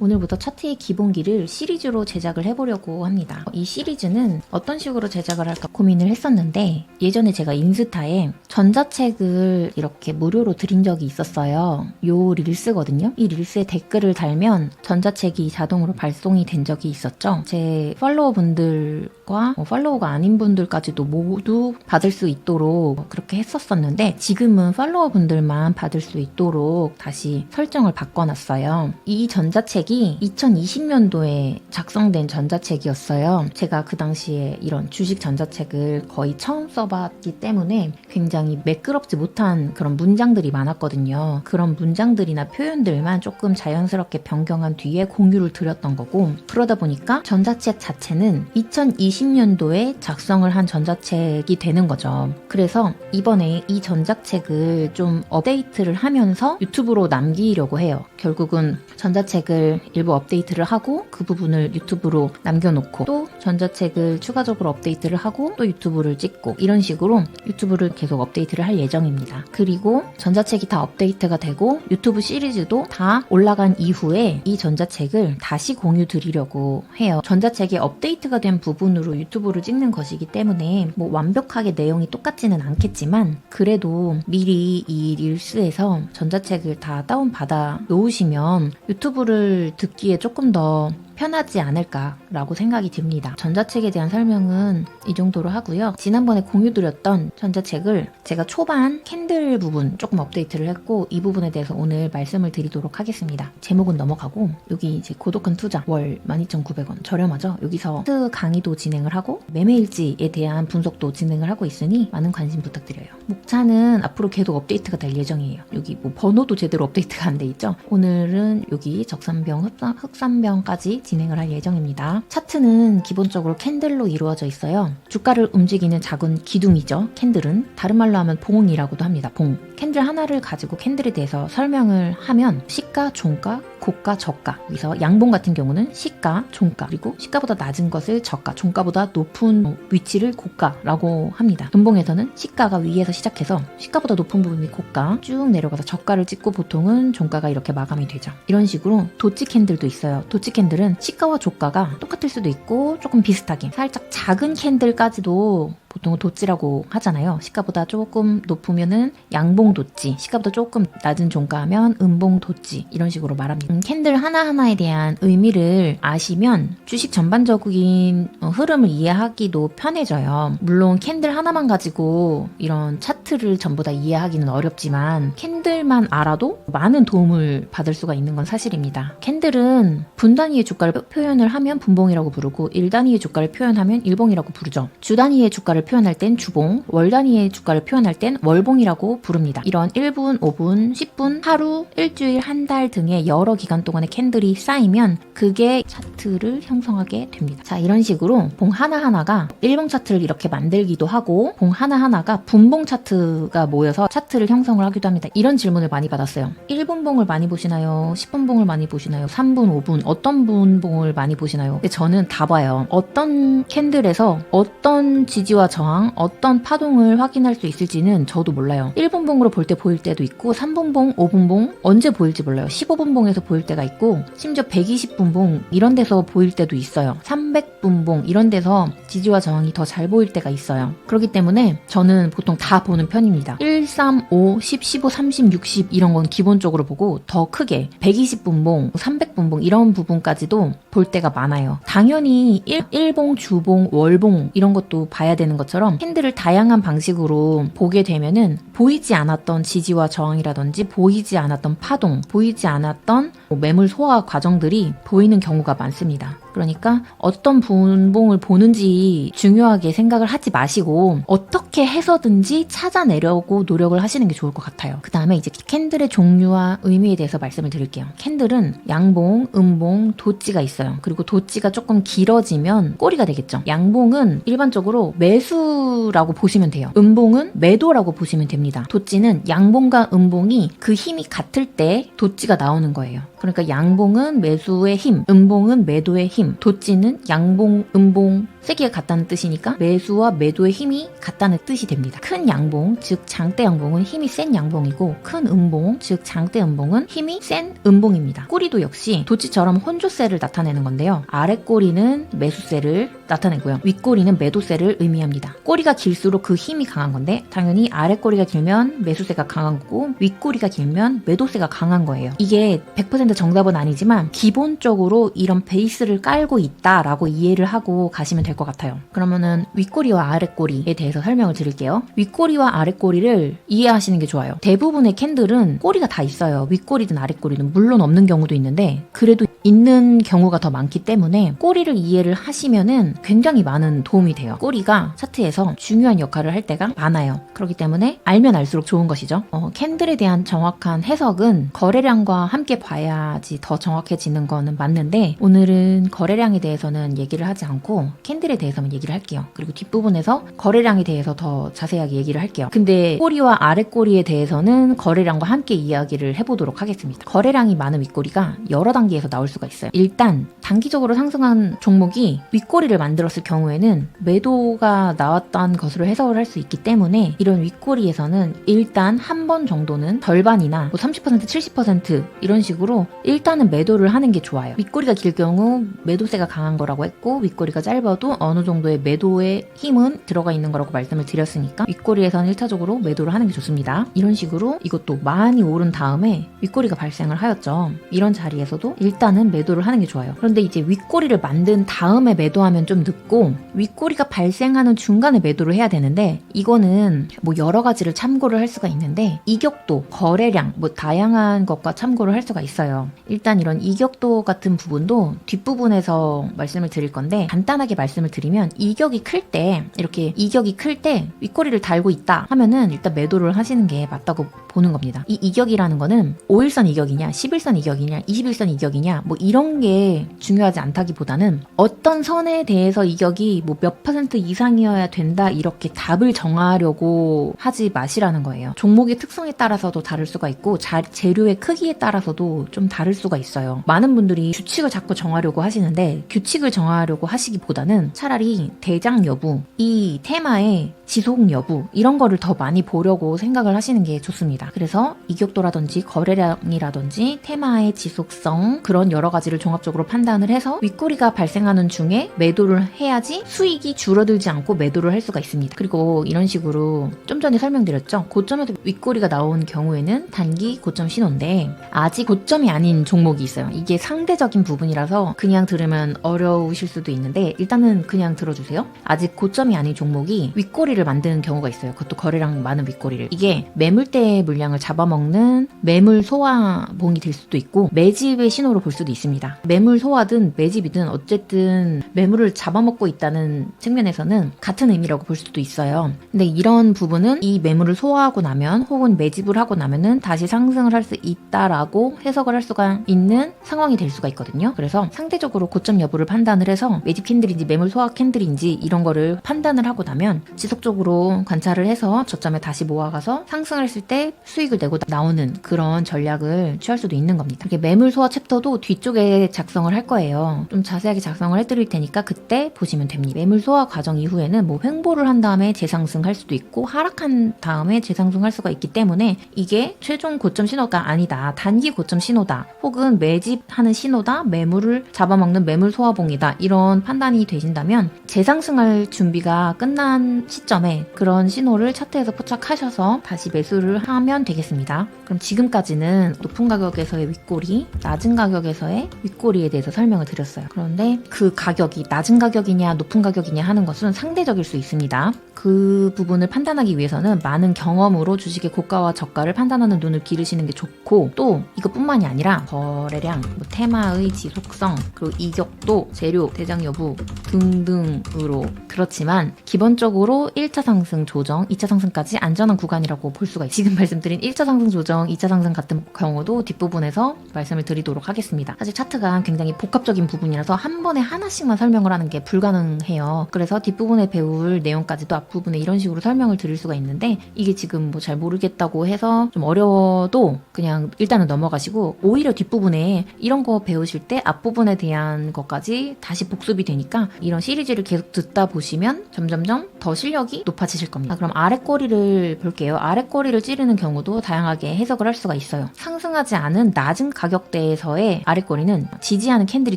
오늘부터 차트의 기본기를 시리즈로 제작을 해보려고 합니다. 이 시리즈는 어떤 식으로 제작을 할까 고민을 했었는데 예전에 제가 인스타에 전자책을 이렇게 무료로 드린 적이 있었어요. 요 릴스거든요. 이 릴스에 댓글을 달면 전자책이 자동으로 발송이 된 적이 있었죠. 제 팔로워분들과 팔로워가 아닌 분들까지도 모두 받을 수 있도록 그렇게 했었었는데 지금은 팔로워분들만 받을 수 있도록 다시 설정을 바꿔놨어요. 이 전자책이 2020년도에 작성된 전자책이었어요. 제가 그 당시에 이런 주식 전자책을 거의 처음 써봤기 때문에 굉장히 매끄럽지 못한 그런 문장들이 많았거든요. 그런 문장들이나 표현들만 조금 자연스럽게 변경한 뒤에 공유를 드렸던 거고, 그러다 보니까 전자책 자체는 2020년도에 작성을 한 전자책이 되는 거죠. 그래서 이번에 이 전자책을 좀 업데이트를 하면서 유튜브로 남기려고 해요. 결국은 전자책을 일부 업데이트를 하고 그 부분을 유튜브로 남겨놓고 또 전자책을 추가적으로 업데이트를 하고 또 유튜브를 찍고 이런 식으로 유튜브를 계속 업데이트를 할 예정입니다. 그리고 전자책이 다 업데이트가 되고 유튜브 시리즈도 다 올라간 이후에 이 전자책을 다시 공유 드리려고 해요. 전자책이 업데이트가 된 부분으로 유튜브를 찍는 것이기 때문에 뭐 완벽하게 내용이 똑같지는 않겠지만 그래도 미리 이 릴스에서 전자책을 다 다운받아 놓으시면 유튜브를 듣기에 조금 더 편하지 않을까라고 생각이 듭니다. 전자책에 대한 설명은 이 정도로 하고요. 지난번에 공유드렸던 전자책을 제가 초반 캔들 부분 조금 업데이트를 했고 이 부분에 대해서 오늘 말씀을 드리도록 하겠습니다. 제목은 넘어가고 여기 이제 고독한 투자 월 12,900원 저렴하죠? 여기서 차트 강의도 진행을 하고 매매일지에 대한 분석도 진행을 하고 있으니 많은 관심 부탁드려요. 목차는 앞으로 계속 업데이트가 될 예정이에요. 여기 뭐 번호도 제대로 업데이트가 안 돼 있죠? 오늘은 여기 적산병, 흑산병까지 진행을 할 예정입니다. 차트는 기본적으로 캔들로 이루어져 있어요. 주가를 움직이는 작은 기둥이죠. 캔들은 다른 말로 하면 봉이라고도 합니다. 봉. 캔들 하나를 가지고 캔들에 대해서 설명을 하면 시가, 종가, 고가, 저가. 여기서 양봉 같은 경우는 시가, 종가, 그리고 시가보다 낮은 것을 저가, 종가보다 높은 위치를 고가라고 합니다. 음봉에서는 시가가 위에서 시작해서 시가보다 높은 부분이 고가, 쭉 내려가서 저가를 찍고 보통은 종가가 이렇게 마감이 되죠. 이런 식으로 도치 캔들도 있어요. 도치 캔들은 시가와 조가가 똑같을 수도 있고 조금 비슷하게 살짝 작은 캔들까지도 보통은 도찌라고 하잖아요. 시가보다 조금 높으면은 양봉 도찌, 시가보다 조금 낮은 종가하면 음봉 도찌 이런 식으로 말합니다. 캔들 하나하나에 대한 의미를 아시면 주식 전반적인 흐름을 이해하기도 편해져요. 물론 캔들 하나만 가지고 이런 차트를 전부 다 이해하기는 어렵지만 캔들만 알아도 많은 도움을 받을 수가 있는 건 사실입니다. 캔들은 분 단위의 주가를 표현을 하면 분봉이라고 부르고 일 단위의 주가를 표현하면 일봉이라고 부르죠. 주 단위의 주가를 표현할 땐 주봉, 월 단위의 주가를 표현할 땐 월봉이라고 부릅니다. 이런 1분, 5분, 10분, 하루, 일주일, 한 달 등의 여러 기간 동안의 캔들이 쌓이면 그게 차트를 형성하게 됩니다. 자, 이런 식으로 봉 하나하나가 일봉 차트를 이렇게 만들기도 하고 봉 하나하나가 분봉 차트가 모여서 차트를 형성을 하기도 합니다. 이런 질문을 많이 받았어요. 1분 봉을 많이 보시나요? 10분 봉을 많이 보시나요? 3분, 5분 어떤 분봉을 많이 보시나요? 근데 저는 다 봐요. 어떤 캔들에서 어떤 지지와 저항, 어떤 파동을 확인할 수 있을지는 저도 몰라요. 1분봉으로 볼 때 보일 때도 있고 3분봉, 5분봉 언제 보일지 몰라요. 15분봉에서 보일 때가 있고 심지어 120분봉 이런 데서 보일 때도 있어요. 300분봉 이런 데서 지지와 저항이 더 잘 보일 때가 있어요. 그렇기 때문에 저는 보통 다 보는 편입니다. 1, 3, 5, 10, 15, 30, 60 이런 건 기본적으로 보고 더 크게 120분봉, 300분봉 이런 부분까지도 볼 때가 많아요. 당연히 일봉, 주봉, 월봉 이런 것도 봐야 되는 것처럼 캔들을 다양한 방식으로 보게 되면은 보이지 않았던 지지와 저항이라든지 보이지 않았던 파동, 보이지 않았던 매물 소화 과정들이 보이는 경우가 많습니다. 그러니까 어떤 분봉을 보는지 중요하게 생각을 하지 마시고 어떻게 해서든지 찾아내려고 노력을 하시는 게 좋을 것 같아요. 그 다음에 이제 캔들의 종류와 의미에 대해서 말씀을 드릴게요. 캔들은 양봉, 음봉, 도찌가 있어요. 그리고 도찌가 조금 길어지면 꼬리가 되겠죠. 양봉은 일반적으로 매수라고 보시면 돼요. 음봉은 매도라고 보시면 됩니다. 도찌는 양봉과 음봉이 그 힘이 같을 때 도찌가 나오는 거예요. 그러니까 양봉은 매수의 힘, 음봉은 매도의 힘, 도찌는 양봉, 음봉 세기가 같다는 뜻이니까 매수와 매도의 힘이 같다는 뜻이 됩니다. 큰 양봉, 즉 장대 양봉은 힘이 센 양봉이고 큰 음봉, 즉 장대 음봉은 힘이 센 음봉입니다. 꼬리도 역시 도찌처럼 혼조세를 나타내는 건데요. 아래 꼬리는 매수세를 나타내고요. 윗꼬리는 매도세를 의미합니다. 꼬리가 길수록 그 힘이 강한 건데 당연히 아래 꼬리가 길면 매수세가 강한 거고 윗꼬리가 길면 매도세가 강한 거예요. 이게 100% 정답은 아니지만 기본적으로 이런 베이스를 깔고 있다라고 이해를 하고 가시면 될 것 같아요. 그러면은 윗꼬리와 아래 꼬리에 대해서 설명을 드릴게요. 윗꼬리와 아래 꼬리를 이해하시는 게 좋아요. 대부분의 캔들은 꼬리가 다 있어요. 윗꼬리든 아래 꼬리든 물론 없는 경우도 있는데 그래도 있는 경우가 더 많기 때문에 꼬리를 이해를 하시면은 굉장히 많은 도움이 돼요. 꼬리가 차트에서 중요한 역할을 할 때가 많아요. 그렇기 때문에 알면 알수록 좋은 것이죠. 캔들에 대한 정확한 해석은 거래량과 함께 봐야지 더 정확해지는 거는 맞는데 오늘은 거래량에 대해서는 얘기를 하지 않고 캔들에 대해서만 얘기를 할게요. 그리고 뒷부분에서 거래량에 대해서 더 자세하게 얘기를 할게요. 근데 꼬리와 아래 꼬리에 대해서는 거래량과 함께 이야기를 해보도록 하겠습니다. 거래량이 많은 윗꼬리가 여러 단계에서 나올 수가 있어요. 일단 단기적으로 상승한 종목이 윗꼬리를 만들었을 경우에는 매도가 나왔던 것으로 해석을 할 수 있기 때문에 이런 윗꼬리에서는 일단 한 번 정도는 절반이나 30%, 70% 이런 식으로 일단은 매도를 하는 게 좋아요. 윗꼬리가 길 경우 매도세가 강한 거라고 했고 윗꼬리가 짧아도 어느 정도의 매도의 힘은 들어가 있는 거라고 말씀을 드렸으니까 윗꼬리에서는 1차적으로 매도를 하는 게 좋습니다. 이런 식으로 이것도 많이 오른 다음에 윗꼬리가 발생을 하였죠. 이런 자리에서도 일단은 매도를 하는 게 좋아요. 그런데 이제 윗꼬리를 만든 다음에 매도하면 좀 늦고 윗꼬리가 발생하는 중간에 매도를 해야 되는데 이거는 뭐 여러 가지를 참고를 할 수가 있는데 이격도, 거래량 뭐 다양한 것과 참고를 할 수가 있어요. 일단 이런 이격도 같은 부분도 뒷부분에서 말씀을 드릴 건데 간단하게 말씀을 드리면 이격이 클 때 이렇게 이격이 클 때 윗꼬리를 달고 있다 하면은 일단 매도를 하시는 게 맞다고 보는 겁니다. 이 이격이라는 거는 5일선 이격이냐 10일선 이격이냐 21선 이격이냐 뭐 이런 게 중요하지 않다기보다는 어떤 선에 대해서 이격이 뭐 몇 % 이상이어야 된다 이렇게 답을 정하려고 하지 마시라는 거예요. 종목의 특성에 따라서도 다를 수가 있고 재료의 크기에 따라서도 좀 다를 수가 있어요. 많은 분들이 규칙을 자꾸 정하려고 하시는데 규칙을 정하려고 하시기보다는 차라리 대장 여부, 이 테마의 지속 여부 이런 거를 더 많이 보려고 생각을 하시는 게 좋습니다. 그래서 이격도라든지 거래량이라든지 테마의 지속성 그런 여러 가지를 종합적으로 판단을 해서 윗꼬리가 발생하는 중에 매도를 해야지 수익이 줄어들지 않고 매도를 할 수가 있습니다. 그리고 이런 식으로 좀 전에 설명드렸죠. 고점에서 윗꼬리가 나온 경우에는 단기 고점 신호인데 아직 고점이 아닌 종목이 있어요. 이게 상대적인 부분이라서 그냥 들으면 어려우실 수도 있는데 일단은 그냥 들어주세요. 아직 고점이 아닌 종목이 윗꼬리를 만드는 경우가 있어요. 그것도 거래량 많은 윗꼬리를. 이게 매물대의 물량을 잡아먹는 매물 소화봉이 될 수도 있고 매집의 신호로 볼 수도 있습니다. 매물 소화든 매집이든 어쨌든 매물을 잡아먹고 있다는 측면에서는 같은 의미라고 볼 수도 있어요. 근데 이런 부분은 이 매물을 소화하고 나면 혹은 매집을 하고 나면은 다시 상승을 할 수 있다라고 해석을 할 수가 있는 상황이 될 수가 있거든요. 그래서 상대적으로 고점 여부를 판단을 해서 매집 캔들인지 매물 소화 캔들인지 이런 거를 판단을 하고 나면 지속적으로 관찰을 해서 저점에 다시 모아가서 상승을 했을 때 수익을 내고 나오는 그런 전략을 취할 수도 있는 겁니다. 이렇게 매물 소화 챕터도 뒤쪽에 작성을 할 거예요. 좀 자세하게 작성을 해드릴 테니까 그때 보시면 됩니다. 매물 소화 과정 이후에는 뭐 횡보를 한 다음에 재상승할 수도 있고 하락한 다음에 재상승할 수가 있기 때문에 이게 최종 고점 신호가 아니다. 단기 고점 신호다. 혹은 매집하는 신호다. 매물을 잡아먹는 매물 소화봉이다. 이런 판단이 되신다면 재상승할 준비가 끝난 시점에 그런 신호를 차트에서 포착하셔서 다시 매수를 하면 되겠습니다. 그럼 지금까지는 높은 가격에서의 윗꼬리, 낮은 가격에서의 윗꼬리에 대해서 설명을 드렸어요. 그런데 그 가격이 낮은 가격이냐 높은 가격이냐 하는 것은 상대적일 수 있습니다. 그 부분을 판단하기 위해서는 많은 경험으로 주식의 고가와 저가를 판단하는 눈을 기르시는 게 좋고 또 이것뿐만이 아니라 거래량, 뭐 테마의 지속성, 그리고 이격도, 재료, 대장 여부 등등으로 그렇지만 기본적으로 1차 상승 조정, 2차 상승까지 안전한 구간이라고 볼 수가 있어요. 지금 말씀드린 1차 상승 조정, 2차 상승 같은 경우도 뒷부분에서 말씀을 드리도록 하겠습니다. 사실 차트가 굉장히 복합적인 부분이라서 한 번에 하나씩만 설명을 하는 게 불가능해요. 그래서 뒷부분에 배울 내용까지도 앞부분에 이런 식으로 설명을 드릴 수가 있는데 이게 지금 뭐 잘 모르겠다고 해서 좀 어려워도 그냥 일단은 넘어가시고 오히려 뒷부분에 이런 거 배우실 때 앞부분에 대한 것까지 다시 복습이 되니까 이런 시리즈를 계속 듣다 보시면 점점점 더 실력이 높아지실 겁니다. 그럼 아랫꼬리를 볼게요. 아랫꼬리를 찌르는 경우도 다양하게 해석을 할 수가 있어요. 상승하지 않은 낮은 가격대에서의 아랫꼬리는 지지하는 캔들이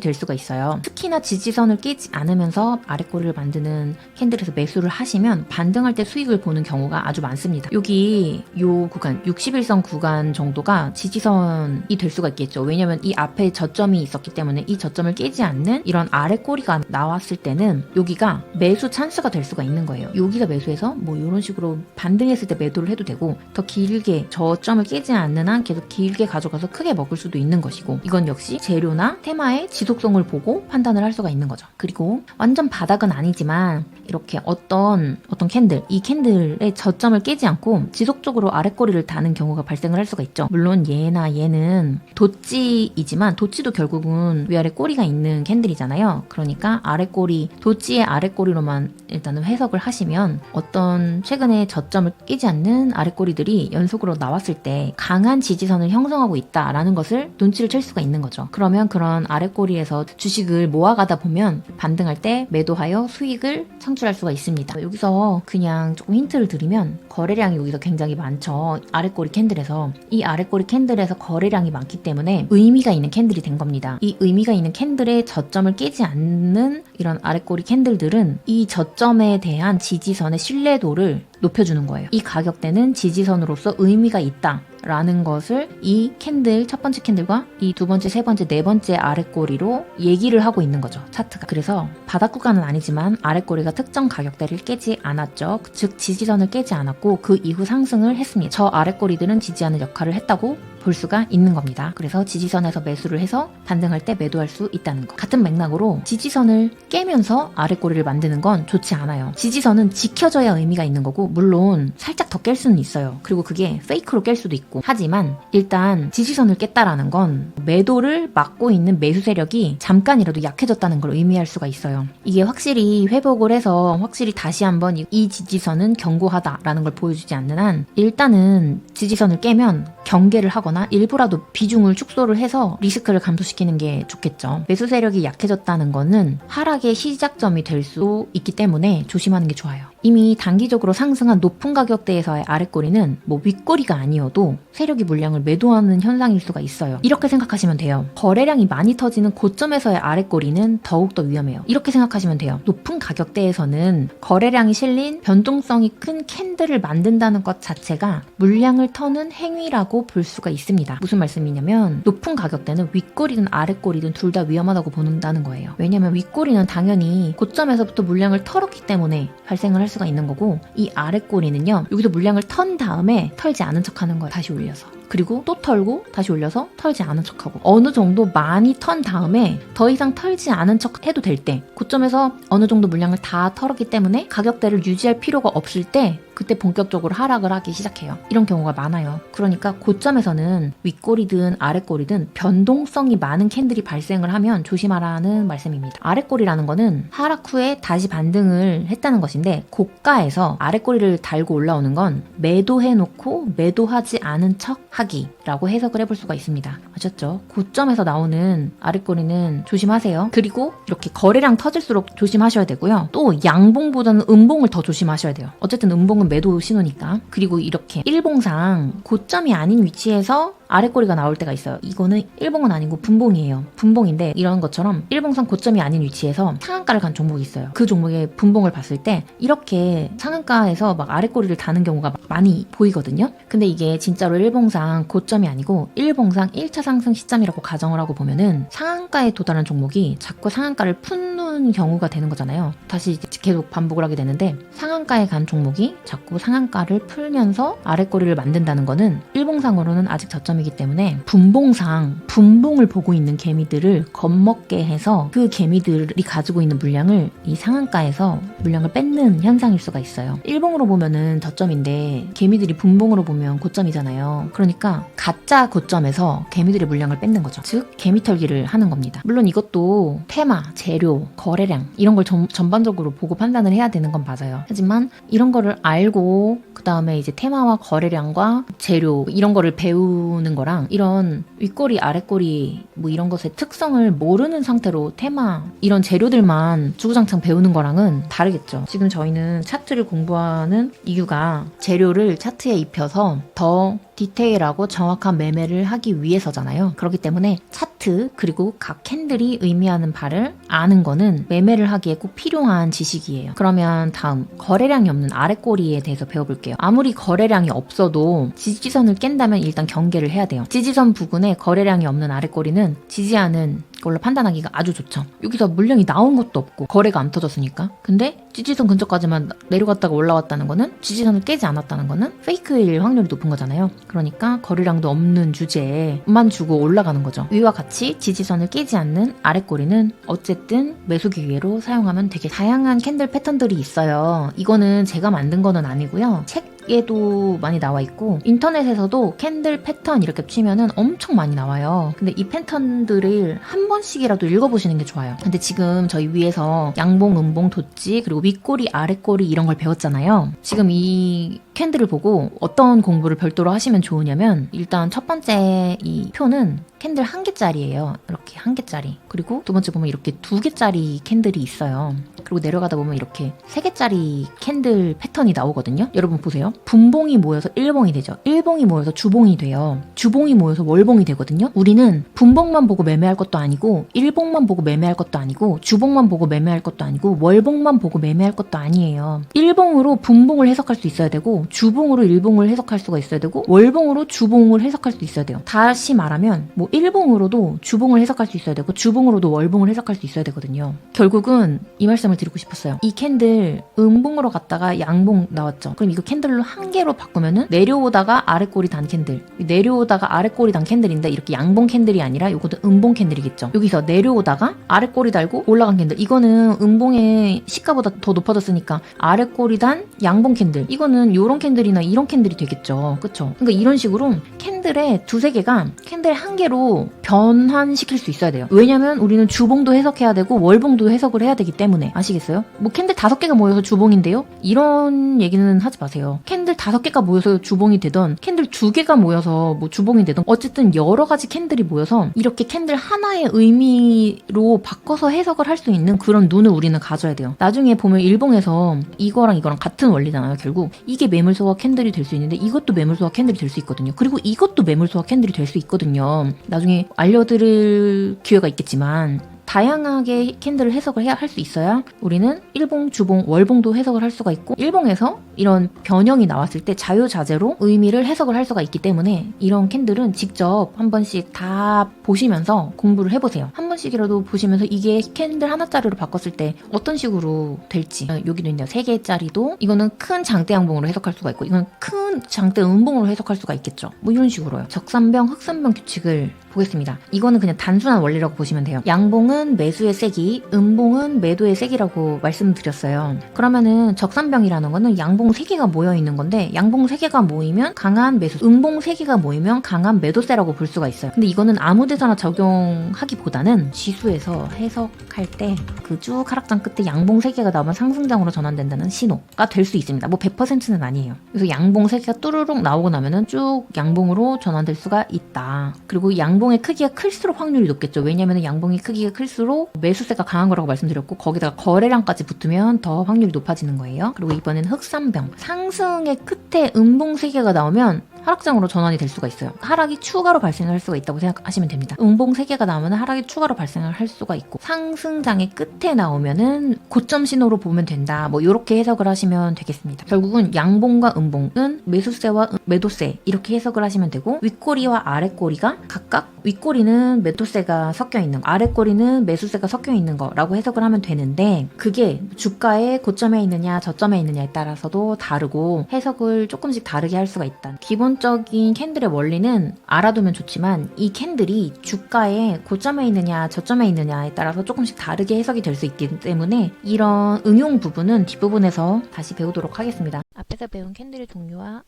될 수가 있어요. 특히나 지지선을 깨지 않으면서 아랫꼬리를 만드는 캔들에서 매수를 하시면 반등할 때 수익을 보는 경우가 아주 많습니다. 여기 요 구간 61선 구간 정도가 지지선이 될 수가 있겠죠. 왜냐면 이 앞에 저점이 있었기 때문에 이 저점을 깨지 않는 이런 아랫꼬리가 나왔을 때는 여기가 매수 찬스가 될 수가 있는 거예요. 여기서 매수해서 뭐 이런 식으로 반등했을 때 매도를 해도 되고 더 길게 저점을 깨지 않는 한 계속 길게 가져가서 크게 먹을 수도 있는 것이고 이건 역시 재료나 테마의 지속성을 보고 판단을 할 수가 있는 거죠. 그리고 완전 바닥은 아니지만 이렇게 어떤 캔들, 이 캔들의 저점을 깨지 않고 지속적으로 아랫꼬리를 다는 경우가 발생을 할 수가 있죠. 물론 얘는 도찌이지만 도찌도 결국은 위아래 꼬리가 있는 캔들이잖아요. 그러니까 아랫꼬리, 도찌의 아랫꼬리로만 일단은 해석을 하시면 어떤 최근에 저점을 깨지 않는 아랫꼬리들이 연속으로 나왔을 때 강한 지지선을 형성하고 있다라는 것을 눈치를 챌 수가 있는 거죠. 그러면 그런 아랫꼬리에서 주식을 모아가다 보면 반등할 때 매도하여 수익을 창출할 수가 있습니다. 여기서 그냥 조금 힌트를 드리면 거래량이 여기서 굉장히 많죠. 아랫꼬리 캔들에서 이 아랫꼬리 캔들에서 거래량이 많기 때문에 의미가 있는 캔들이 된 겁니다. 이 의미가 있는 캔들의 저점을 깨지 않는 이런 아랫꼬리 캔들들은 이 저점에 대한 지지선의 신뢰도를 높여주는 거예요. 이 가격대는 지지선으로서 의미가 있다 라는 것을 이 캔들, 첫 번째 캔들과 이 두 번째, 세 번째, 네 번째 아랫꼬리로 얘기를 하고 있는 거죠. 차트가. 그래서 바닥 구간은 아니지만 아랫꼬리가 특정 가격대를 깨지 않았죠. 즉 지지선을 깨지 않았고 그 이후 상승을 했습니다. 저 아랫꼬리들은 지지하는 역할을 했다고 볼 수가 있는 겁니다. 그래서 지지선에서 매수를 해서 반등할 때 매도할 수 있다는 것. 같은 맥락으로 지지선을 깨면서 아랫꼬리를 만드는 건 좋지 않아요. 지지선은 지켜져야 의미가 있는 거고 물론 살짝 더 깰 수는 있어요. 그리고 그게 페이크로 깰 수도 있고 하지만 일단 지지선을 깼다라는 건 매도를 막고 있는 매수 세력이 잠깐이라도 약해졌다는 걸 의미할 수가 있어요. 이게 확실히 회복을 해서 확실히 다시 한번 이 지지선은 견고하다라는 걸 보여주지 않는 한 일단은 지지선을 깨면 경계를 하거나 일부라도 비중을 축소를 해서 리스크를 감소시키는 게 좋겠죠. 매수 세력이 약해졌다는 거는 하락의 시작점이 될 수 있기 때문에 조심하는 게 좋아요. 이미 단기적으로 상승한 높은 가격대에서의 아랫꼬리는 뭐 윗꼬리가 아니어도 세력이 물량을 매도하는 현상일 수가 있어요. 이렇게 생각하시면 돼요. 거래량이 많이 터지는 고점에서의 아랫꼬리는 더욱더 위험해요. 이렇게 생각하시면 돼요. 높은 가격대에서는 거래량이 실린 변동성이 큰 캔들을 만든다는 것 자체가 물량을 터는 행위라고 볼 수가 있습니다. 무슨 말씀이냐면 높은 가격대는 윗꼬리든 아랫꼬리든 둘 다 위험하다고 보는다는 거예요. 왜냐면 윗꼬리는 당연히 고점에서부터 물량을 털었기 때문에 발생을 할 수가 있는 거고 이 아랫꼬리는요 여기서 물량을 턴 다음에 털지 않은 척하는 거예요. 다시 올려서. 그리고 또 털고 다시 올려서 털지 않은 척하고 어느 정도 많이 턴 다음에 더 이상 털지 않은 척 해도 될 때 고점에서 어느 정도 물량을 다 털었기 때문에 가격대를 유지할 필요가 없을 때 그때 본격적으로 하락을 하기 시작해요. 이런 경우가 많아요. 그러니까 고점에서는 윗꼬리든 아랫꼬리든 변동성이 많은 캔들이 발생을 하면 조심하라는 말씀입니다. 아랫꼬리라는 거는 하락 후에 다시 반등을 했다는 것인데 고가에서 아랫꼬리를 달고 올라오는 건 매도해놓고 매도하지 않은 척 하기라고 해석을 해볼 수가 있습니다. 아셨죠? 고점에서 나오는 아랫꼬리는 조심하세요. 그리고 이렇게 거래량 터질수록 조심하셔야 되고요. 또 양봉보다는 음봉을 더 조심하셔야 돼요. 어쨌든 음봉은 매도 신호니까. 그리고 이렇게 일봉상 고점이 아닌 위치에서 아랫꼬리가 나올 때가 있어요. 이거는 일봉은 아니고 분봉이에요. 분봉인데 이런 것처럼 일봉상 고점이 아닌 위치에서 상한가를 간 종목이 있어요. 그 종목의 분봉을 봤을 때 이렇게 상한가에서 막 아랫꼬리를 다는 경우가 많이 보이거든요. 근데 이게 진짜로 일봉상 고점이 아니고 일봉상 1차 상승 시점이라고 가정을 하고 보면은 상한가에 도달한 종목이 자꾸 상한가를 푸는 경우가 되는 거잖아요. 다시 계속 반복을 하게 되는데 상한가에 간 종목이 자꾸 상한가를 풀면서 아랫꼬리를 만든다는 거는 일봉상으로는 아직 저점이기 때문에 분봉을 보고 있는 개미들을 겁먹게 해서 그 개미들이 가지고 있는 물량을 이 상한가에서 물량을 뺏는 현상일 수가 있어요. 일봉으로 보면은 저점인데 개미들이 분봉으로 보면 고점이잖아요. 그러니까 가짜 고점에서 개미들의 물량을 뺏는 거죠. 즉 개미털기를 하는 겁니다. 물론 이것도 테마, 재료, 거래량 이런 걸 전반적으로 보고 판단을 해야 되는 건 맞아요. 하지만 하지만 이런 거를 알고 그 다음에 이제 테마와 거래량과 재료 이런 거를 배우는 거랑 이런 윗꼬리 아랫꼬리 뭐 이런 것의 특성을 모르는 상태로 테마 이런 재료들만 주구장창 배우는 거랑은 다르겠죠. 지금 저희는 차트를 공부하는 이유가 재료를 차트에 입혀서 더 디테일하고 정확한 매매를 하기 위해서잖아요. 그렇기 때문에 차트 그리고 각 캔들이 의미하는 바를 아는 거는 매매를 하기에 꼭 필요한 지식이에요. 그러면 다음 거래량이 없는 아랫꼬리에 대해서 배워볼게요. 아무리 거래량이 없어도 지지선을 깬다면 일단 경계를 해야 돼요. 지지선 부근에 거래량이 없는 아랫꼬리는 지지하는 걸로 판단하기가 아주 좋죠. 여기서 물량이 나온 것도 없고 거래가 안 터졌으니까. 근데 지지선 근처까지만 내려갔다가 올라왔다는 거는 지지선을 깨지 않았다는 거는 페이크일 확률이 높은 거잖아요. 그러니까 거래량도 없는 주제에만 주고 올라가는 거죠. 위와 같이 지지선을 깨지 않는 아랫꼬리는 어쨌든 매수 기회로 사용하면 되게 다양한 캔들 패턴들이 있어요. 이거는 제가 만든 거는 아니고요. 책에도 많이 나와 있고 인터넷에서도 캔들 패턴 이렇게 치면은 엄청 많이 나와요. 근데 이 패턴들을 한 번씩이라도 읽어보시는 게 좋아요. 근데 지금 저희 위에서 양봉, 음봉, 돋지 그리고 윗꼬리, 아랫꼬리 이런 걸 배웠잖아요. 지금 이 캔들을 보고 어떤 공부를 별도로 하시면 좋으냐면 일단 첫 번째 이 표는 캔들 한 개짜리예요. 이렇게 한 개짜리. 그리고 두 번째 보면 이렇게 두 개짜리 캔들이 있어요. 그리고 내려가다 보면 이렇게 세 개짜리 캔들 패턴이 나오거든요. 여러분 보세요. 분봉이 모여서 일봉이 되죠. 일봉이 모여서 주봉이 돼요. 주봉이 모여서 월봉이 되거든요. 우리는 분봉만 보고 매매할 것도 아니고 일봉만 보고 매매할 것도 아니고 주봉만 보고 매매할 것도 아니고 월봉만 보고 매매할 것도 아니에요. 일봉으로 분봉을 해석할 수 있어야 되고 주봉으로 일봉을 해석할 수가 있어야 되고 월봉으로 주봉을 해석할 수 있어야 돼요. 다시 말하면 뭐 일봉으로도 주봉을 해석할 수 있어야 되고 주봉으로도 월봉을 해석할 수 있어야 되거든요. 결국은 이 말씀을 드리고 싶었어요. 이 캔들 음봉으로 갔다가 양봉 나왔죠. 그럼 이거 캔들로 한 개로 바꾸면은 내려오다가 아랫꼬리 단 캔들, 내려오다가 아랫꼬리 단 캔들인데 이렇게 양봉 캔들이 아니라 이것도 음봉 캔들이겠죠. 여기서 내려오다가 아랫꼬리 달고 올라간 캔들, 이거는 음봉의 시가보다 더 높아졌으니까 아랫꼬리 단 양봉 캔들, 이거는 요런 캔들이나 이런 캔들이 되겠죠. 그쵸? 그러니까 이런 식으로 캔들의 두세 개가 캔들 한 개로 변환시킬 수 있어야 돼요. 왜냐면 우리는 주봉도 해석해야 되고 월봉도 해석을 해야 되기 때문에. 아시겠어요? 뭐 캔들 5개가 모여서 주봉인데요? 이런 얘기는 하지 마세요. 캔들 5개가 모여서 주봉이 되던 캔들 2개가 모여서 뭐 주봉이 되던 어쨌든 여러 가지 캔들이 모여서 이렇게 캔들 하나의 의미로 바꿔서 해석을 할 수 있는 그런 눈을 우리는 가져야 돼요. 나중에 보면 일봉에서 이거랑 이거랑 같은 원리잖아요. 결국 이게 매물소와 캔들이 될 수 있는데 이것도 매물소와 캔들이 될 수 있거든요. 그리고 이것도 매물소와 캔들이 될 수 있거든요. 나중에 알려드릴 기회가 있겠지만 다양하게 캔들을 해석을 할 수 있어야 우리는 일봉, 주봉, 월봉도 해석을 할 수가 있고 일봉에서 이런 변형이 나왔을 때 자유자재로 의미를 해석을 할 수가 있기 때문에 이런 캔들은 직접 한 번씩 다 보시면서 공부를 해보세요. 한 번씩이라도 보시면서 이게 캔들 하나짜리로 바꿨을 때 어떤 식으로 될지. 여기도 있네요. 3개짜리도 이거는 큰 장대 양봉으로 해석할 수가 있고 이건 큰 장대 음봉으로 해석할 수가 있겠죠. 뭐 이런 식으로요. 적산병, 흑산병 규칙을 보겠습니다. 이거는 그냥 단순한 원리라고 보시면 돼요. 양봉은 매수의 세기, 음봉은 매도의 세기라고 말씀드렸어요. 그러면은 적산병이라는 거는 양봉 3개가 모여 있는 건데 양봉 3개가 모이면 강한 매수, 음봉 3개가 모이면 강한 매도세라고 볼 수가 있어요. 근데 이거는 아무 데서나 적용하기보다는 지수에서 해석할 때 그 쭉 하락장 끝에 양봉 3개가 나오면 상승장으로 전환된다는 신호가 될 수 있습니다. 뭐 100%는 아니에요. 그래서 양봉 3개가 뚜루룩 나오고 나면은 쭉 양봉으로 전환될 수가 있다. 그리고 양봉의 크기가 클수록 확률이 높겠죠. 왜냐면 양봉의 크기가 클수록 매수세가 강한 거라고 말씀드렸고 거기다가 거래량까지 붙으면 더 확률이 높아지는 거예요. 그리고 이번에는 흑산병. 상승의 끝에 음봉 3개가 나오면 하락장으로 전환이 될 수가 있어요. 하락이 추가로 발생할 수가 있다고 생각하시면 됩니다. 음봉 3개가 나오면 하락이 추가로 발생을 할 수가 있고 상승장의 끝에 나오면은 고점 신호로 보면 된다. 뭐 이렇게 해석을 하시면 되겠습니다. 결국은 양봉과 음봉은 매수세와 매도세 이렇게 해석을 하시면 되고 윗꼬리와 아랫꼬리가 각각 윗꼬리는 매도세가 섞여 있는 거, 아랫꼬리는 매수세가 섞여 있는 거라고 해석을 하면 되는데 그게 주가의 고점에 있느냐 저점에 있느냐에 따라서도 다르고 해석을 조금씩 다르게 할 수가 있다. 기본적인 캔들의 원리는 알아두면 좋지만 이 캔들이 주가의 고점에 있느냐 저점에 있느냐에 따라서 조금씩 다르게 해석이 될 수 있기 때문에 이런 응용 부분은 뒷부분에서 다시 배우도록 하겠습니다. 앞에서 배운 캔들의 종류와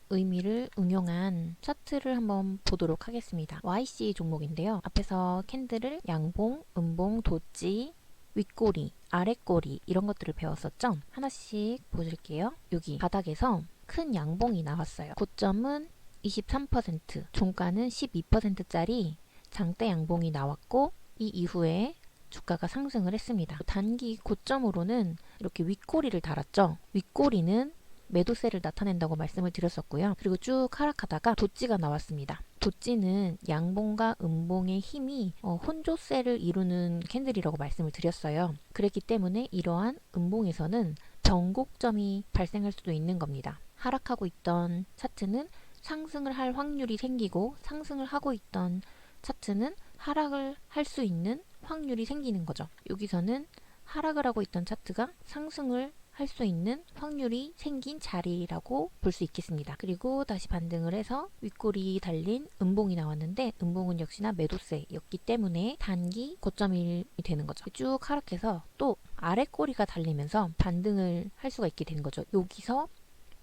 의미를 응용한 차트를 한번 보도록 하겠습니다. YC 종목인데요. 앞에서 캔들을 양봉, 음봉, 도지, 윗꼬리, 아랫꼬리 이런 것들을 배웠었죠? 하나씩 보실게요. 여기 바닥에서 큰 양봉이 나왔어요. 고점은 23%, 종가는 12%짜리 장대 양봉이 나왔고 이 이후에 주가가 상승을 했습니다. 단기 고점으로는 이렇게 윗꼬리를 달았죠. 윗꼬리는 매도세를 나타낸다고 말씀을 드렸었고요. 그리고 쭉 하락하다가 도찌가 나왔습니다. 도찌는 양봉과 음봉의 힘이 혼조세를 이루는 캔들이라고 말씀을 드렸어요. 그랬기 때문에 이러한 음봉에서는 변곡점이 발생할 수도 있는 겁니다. 하락하고 있던 차트는 상승을 할 확률이 생기고 상승을 하고 있던 차트는 하락을 할 수 있는 확률이 생기는 거죠. 여기서는 하락을 하고 있던 차트가 상승을 할 수 있는 확률이 생긴 자리라고 볼 수 있겠습니다. 그리고 다시 반등을 해서 윗꼬리 달린 음봉이 나왔는데 음봉은 역시나 매도세였기 때문에 단기 고점이 되는 거죠. 쭉 하락해서 또 아랫꼬리가 달리면서 반등을 할 수가 있게 되는 거죠. 여기서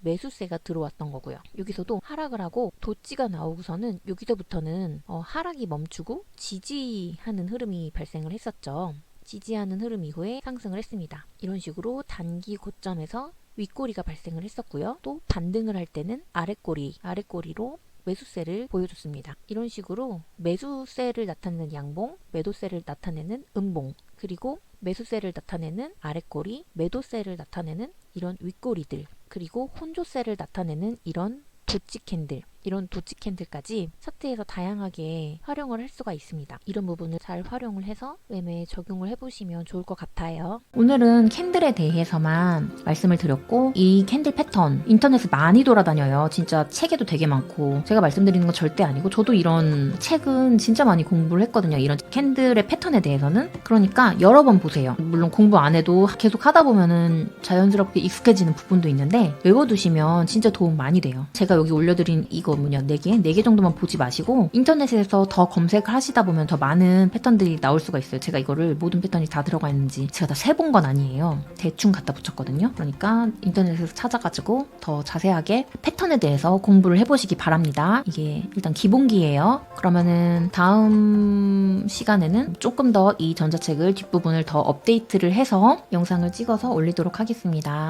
매수세가 들어왔던 거고요. 여기서도 하락을 하고 도찌가 나오고서는 여기서부터는 하락이 멈추고 지지하는 흐름이 발생을 했었죠. 지지하는 흐름 이후에 상승을 했습니다. 이런 식으로 단기 고점에서 윗꼬리가 발생을 했었고요. 또 반등을 할 때는 아랫꼬리로 매수세를 보여줬습니다. 이런 식으로 매수세를 나타내는 양봉, 매도세를 나타내는 음봉, 그리고 매수세를 나타내는 아랫꼬리, 매도세를 나타내는 이런 윗꼬리들, 그리고 혼조세를 나타내는 이런 도치 캔들, 이런 도치 캔들까지 차트에서 다양하게 활용을 할 수가 있습니다. 이런 부분을 잘 활용을 해서 매매에 적용을 해보시면 좋을 것 같아요. 오늘은 캔들에 대해서만 말씀을 드렸고 이 캔들 패턴 인터넷에 많이 돌아다녀요. 진짜 책에도 되게 많고 제가 말씀드리는 건 절대 아니고 저도 이런 책은 진짜 많이 공부를 했거든요. 이런 캔들의 패턴에 대해서는. 그러니까 여러 번 보세요. 물론 공부 안 해도 계속 하다 보면은 자연스럽게 익숙해지는 부분도 있는데 외워두시면 진짜 도움 많이 돼요. 제가 여기 올려드린 이거 4개 정도만 보지 마시고 인터넷에서 더 검색을 하시다 보면 더 많은 패턴들이 나올 수가 있어요. 제가 이거를 모든 패턴이 다 들어가 있는지 제가 다 세본 건 아니에요. 대충 갖다 붙였거든요. 그러니까 인터넷에서 찾아가지고 더 자세하게 패턴에 대해서 공부를 해보시기 바랍니다. 이게 일단 기본기예요. 그러면은 다음 시간에는 조금 더 이 전자책을 뒷부분을 더 업데이트를 해서 영상을 찍어서 올리도록 하겠습니다.